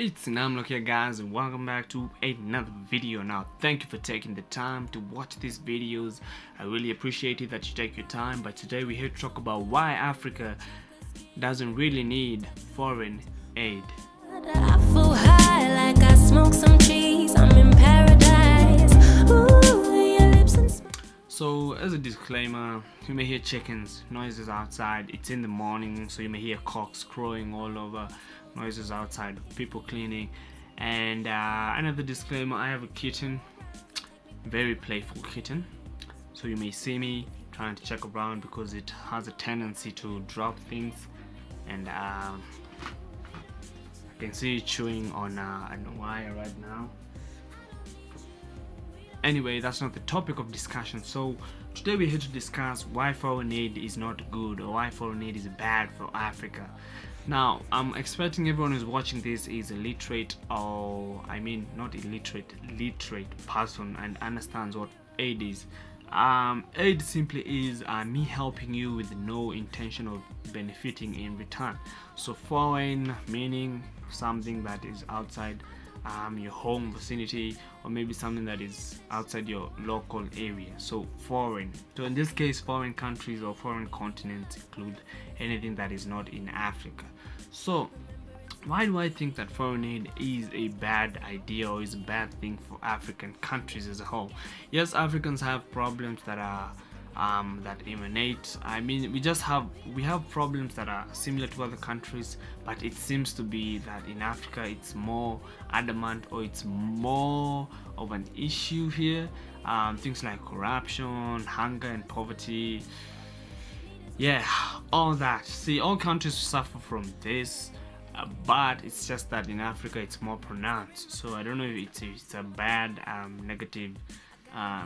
It's Namlock here, guys, and welcome back to another video. Now, thank you for taking the time to watch these videos. I really appreciate it that you take your time. But today we're here to talk about why Africa doesn't really need foreign aid. I feel high like I smoke some trees. I'm in paradise. Ooh, your lips and smile. So, as a disclaimer, you may hear chickens, noises outside. It's in the morning, so you may hear cocks crowing all over, noises outside, people cleaning. And another disclaimer, I have a kitten, very playful kitten. So you may see me trying to check around because it has a tendency to drop things. And I can see it chewing on a wire right now. Anyway, that's not the topic of discussion. So today we're here to discuss why foreign aid is not good, or why foreign aid is bad for Africa. Now, I'm expecting everyone who's watching this is a literate, or I mean not illiterate, literate person and understands what aid is. Aid simply is me helping you with no intention of benefiting in return. So foreign meaning something that is outside your home vicinity, or maybe something that is outside your local area. So foreign, so in this case foreign countries or foreign continents include anything that is not in Africa. So why do I think that foreign aid is a bad idea or is a bad thing for African countries as a whole? Yes, Africans have problems that are that emanate. I mean, we have problems that are similar to other countries, but it seems to be that in Africa it's more adamant, or it's more of an issue here. Things like corruption, hunger and poverty, yeah, all that. See, all countries suffer from this, but it's just that in Africa it's more pronounced. So I don't know if it's a bad negative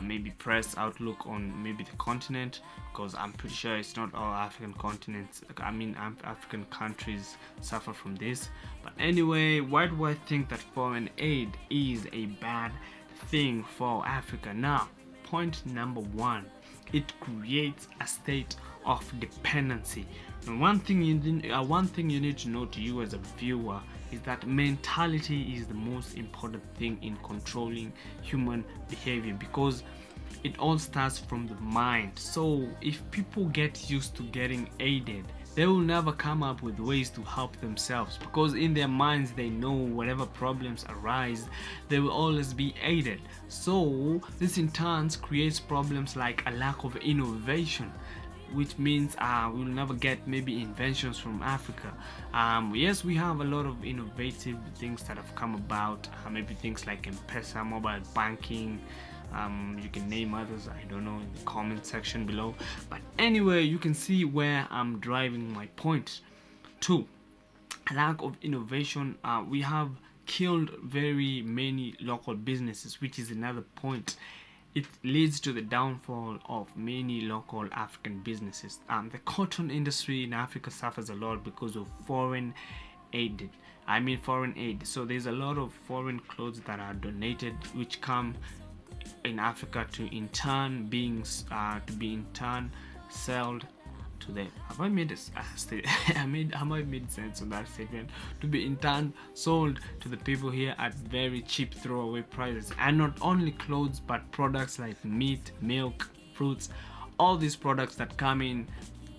maybe press outlook on maybe the continent, because I'm pretty sure it's not all African continents, African countries suffer from this. But anyway, why do I think that foreign aid is a bad thing for Africa? Now, point number one, it creates a state of dependency. And one thing you need to know, to you as a viewer, is that mentality is the most important thing in controlling human behavior, because it all starts from the mind. So if people get used to getting aided, they will never come up with ways to help themselves, because in their minds they know whatever problems arise, they will always be aided. So this in turn creates problems like a lack of innovation, which means we'll never get maybe inventions from Africa. Yes, we have a lot of innovative things that have come about, maybe things like M-Pesa, mobile banking. You can name others, I don't know, in the comment section below. But anyway, you can see where I'm driving my point. Two, lack of innovation. We have killed very many local businesses, which is another point. It leads to the downfall of many local African businesses. The cotton industry in Africa suffers a lot because of foreign aid. So there's a lot of foreign clothes that are donated, which come in Africa to in turn be in turn sold to the, have I made this have I made sense of that statement? To be in turn sold to the people here at very cheap throwaway prices. And not only clothes, but products like meat, milk, fruits, all these products that come in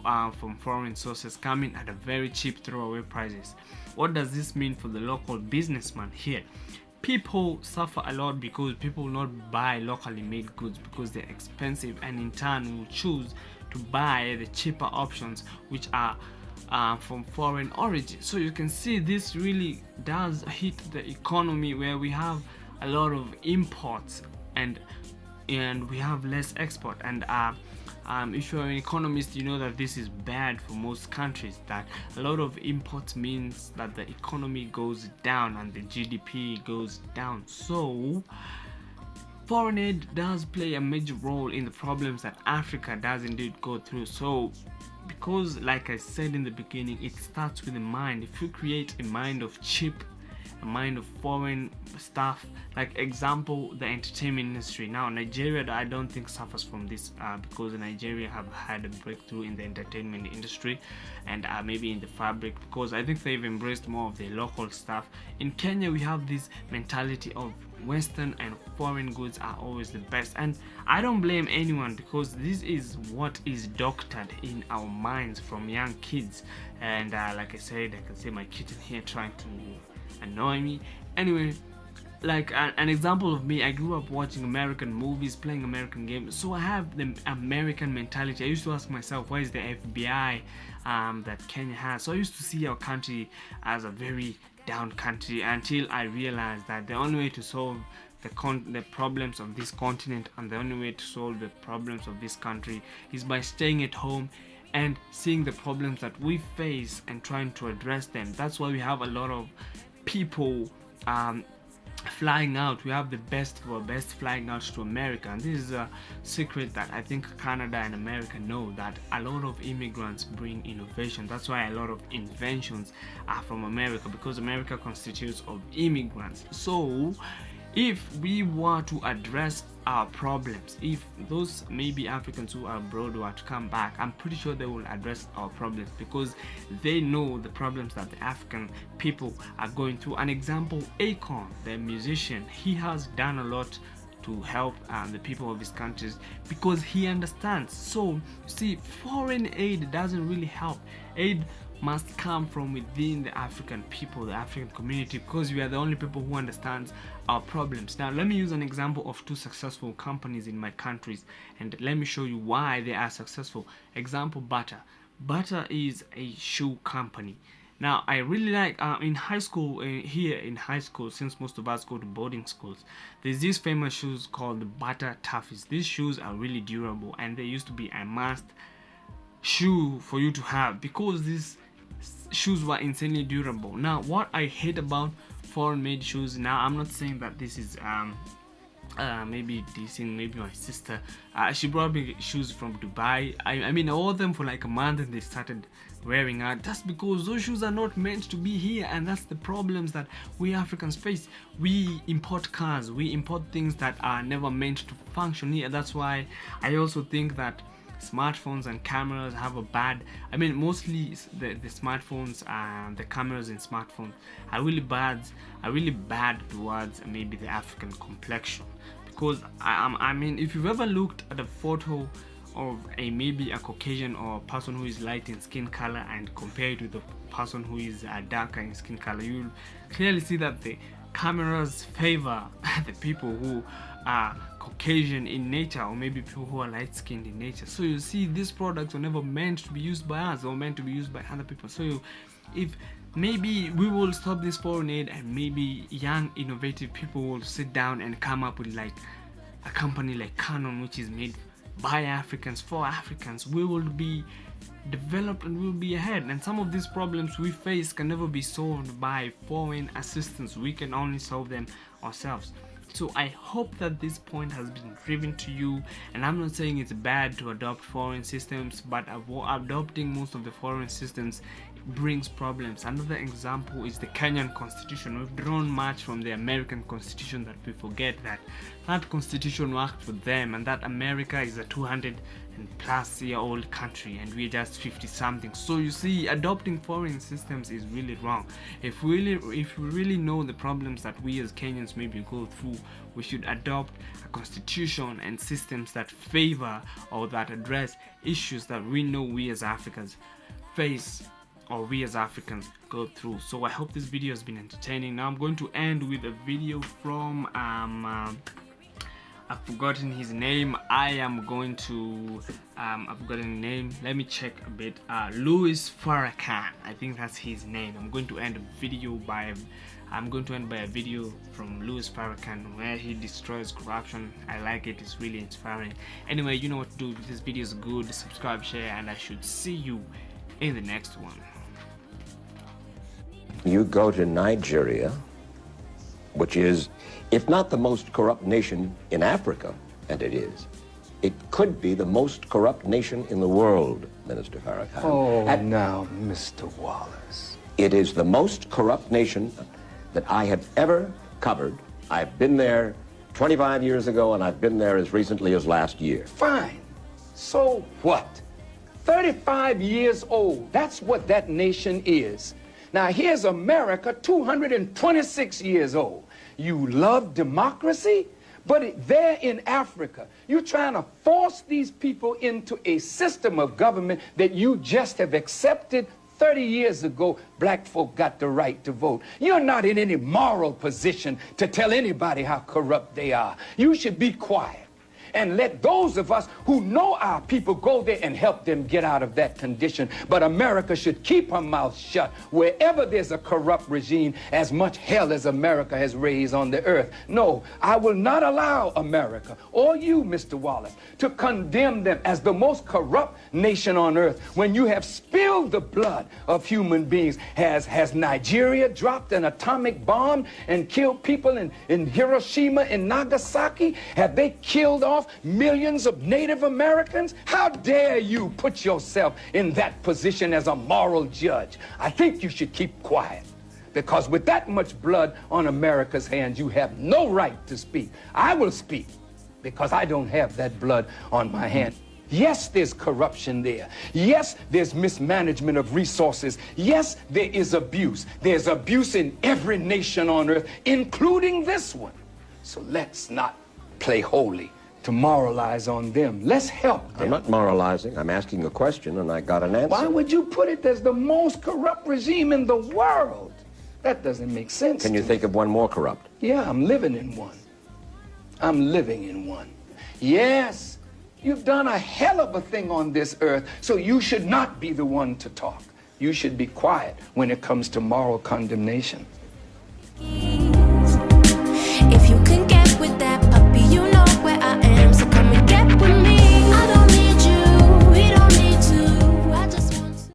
from foreign sources come in at a very cheap throwaway prices. What does this mean for the local businessman here? People suffer a lot because people will not buy locally made goods because they're expensive, and in turn will choose to buy the cheaper options, which are from foreign origin. So you can see this really does hit the economy, where we have a lot of imports and we have less export. And if you're an economist, you know that this is bad for most countries, that a lot of imports means that the economy goes down and the GDP goes down. So foreign aid does play a major role in the problems that Africa does indeed go through. So because, like I said in the beginning, it starts with the mind. If you create a mind of cheap the mind of foreign stuff. Like example, the entertainment industry. Now Nigeria, I don't think suffers from this because Nigeria have had a breakthrough in the entertainment industry and maybe in the fabric, because I think they've embraced more of the local stuff. In Kenya we have this mentality of Western and foreign goods are always the best, and I don't blame anyone because this is what is doctored in our minds from young kids. And like I said, I can see my kitten here trying to annoy me. Anyway, like an example of me, I grew up watching American movies, playing American games, so I have the American mentality. I used to ask myself, why is the FBI that Kenya has? So I used to see our country as a very down country until I realized that the only way to solve the problems of this continent and the only way to solve the problems of this country is by staying at home and seeing the problems that we face and trying to address them. That's why we have a lot of people flying out. We have the best of our best flying out to America, and this is a secret that I think Canada and America know, that a lot of immigrants bring innovation. That's why a lot of inventions are from America, because America constitutes of immigrants. So if we were to address our problems, if those maybe Africans who are abroad were to come back, I'm pretty sure they will address our problems because they know the problems that the African people are going through. An example, Akon, the musician, he has done a lot to help the people of his countries because he understands. So you see, foreign aid doesn't really help. Aid must come from within the African people, the African community, because we are the only people who understands our problems. Now let me use an example of two successful companies in my countries, and let me show you why they are successful. Example, Bata. Bata is a shoe company. Now I really like in high school, here in high school, since most of us go to boarding schools, there's these famous shoes called the Bata Toughies. These shoes are really durable and they used to be a must shoe for you to have because these shoes were insanely durable. Now what I hate about foreign made shoes, now I'm not saying that this is maybe dissing maybe my sister, she brought me shoes from Dubai. I mean I wore them for like a month and they started wearing out. That's because those shoes are not meant to be here, and that's the problems that we Africans face. We import cars, we import things that are never meant to function here. That's why I also think that smartphones and cameras have a bad, I mean mostly the smartphones and the cameras in smartphones are really bad towards maybe the African complexion, because I mean if you've ever looked at a photo of maybe a Caucasian or a person who is light in skin color and compare it with the person who is darker in skin color, you'll clearly see that the cameras favor the people who are Caucasian in nature, or maybe people who are light-skinned in nature. So you see, these products were never meant to be used by us or meant to be used by other people. So if maybe we will stop this foreign aid and maybe young innovative people will sit down and come up with like a company like Canon, which is made by Africans for Africans, we will be developed and we'll be ahead. And some of these problems we face can never be solved by foreign assistance. We can only solve them ourselves. So I hope that this point has been driven to you, and I'm not saying it's bad to adopt foreign systems, but adopting most of the foreign systems brings problems. Another example is the Kenyan constitution. We've drawn much from the American constitution that we forget that that constitution worked for them, and that America is a 200-plus-year-old country and we're just 50 something. So you see, adopting foreign systems is really wrong. If we really know the problems that we as Kenyans maybe go through, we should adopt a constitution and systems that favor or that address issues that we know we as Africans face or we as Africans go through. So I hope this video has been entertaining. Now I'm going to end with a video from I've forgotten his name. I've forgotten the name. Let me check a bit. Louis Farrakhan, I think that's his name. I'm going to end by a video from Louis Farrakhan where he destroys corruption. I like it. It's really inspiring. Anyway, you know what to do. If this video is good, subscribe, share, and I should see you in the next one. You go to Nigeria, which is, if not the most corrupt nation in Africa, and it is, it could be the most corrupt nation in the world, Minister Farrakhan. Oh, now, Mr. Wallace. It is the most corrupt nation that I have ever covered. I've been there 25 years ago, and I've been there as recently as last year. Fine. So what? 35 years old. That's what that nation is. Now here's America, 226 years old. You love democracy, but there in Africa, you're trying to force these people into a system of government that you just have accepted. 30 years ago, black folk got the right to vote. You're not in any moral position to tell anybody how corrupt they are. You should be quiet and let those of us who know our people go there and help them get out of that condition. But America should keep her mouth shut wherever there's a corrupt regime, as much hell as America has raised on the earth. No, I will not allow America or you, Mr. Wallace, to condemn them as the most corrupt nation on earth when you have spilled the blood of human beings. Has Nigeria dropped an atomic bomb and killed people in Hiroshima and Nagasaki? Have they killed off millions of Native Americans? How dare you put yourself in that position as a moral judge? I think you should keep quiet, because with that much blood on America's hands, you have no right to speak. I will speak because I don't have that blood on my hands. Yes, there's corruption there. Yes, there's mismanagement of resources. Yes, there is abuse. There's abuse in every nation on earth, including this one. So let's not play holy to moralize on them. Let's help them. I'm not moralizing. I'm asking a question, and I got an answer. Why would you put it as the most corrupt regime in the world? That doesn't make sense. Can you think of one more corrupt? Yeah, I'm living in one. I'm living in one. Yes, you've done a hell of a thing on this earth, so you should not be the one to talk. You should be quiet when it comes to moral condemnation. If you can get with that puppy, you know where I am.